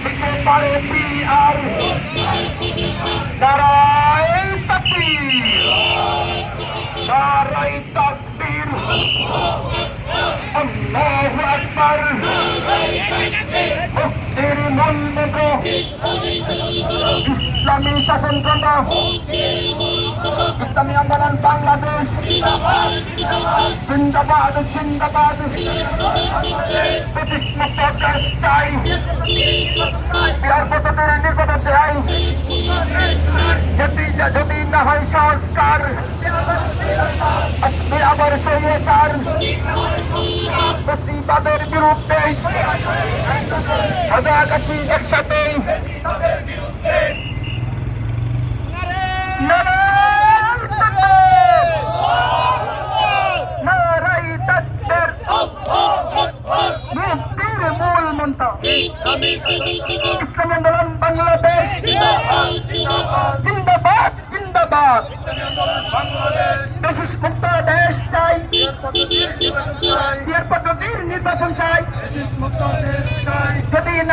দিতে পারে পিআর নারায় তাকবীর নারায় তাকবীর আল্লাহু আকবার মুক্তির মূলমন্ত্র ইসলামী শাসনতন্ত্র ইসলামী আন্দোলন বাংলাদেশ জিন্দাবাদ জিন্দাবাদ ব্রিটিশ মুক্ত দেশ চাই বিহার পদ্ধতির নির্বাচন চাই যদি না হয় সংস্কার আসবে আবার স্বৈরাচার প্রতিবাদের বিরুদ্ধে সজাগ আছি একসাথে মুক্তির মূল মন্ত্র ইসলামী আন্দোলন বাংলাদেশ জিন্দাবাদ জিন্দাবাদ ব্রিটিশ মুক্ত দেশ চাই বিহার পদ্ধতির নির্বাচন চাই যদি না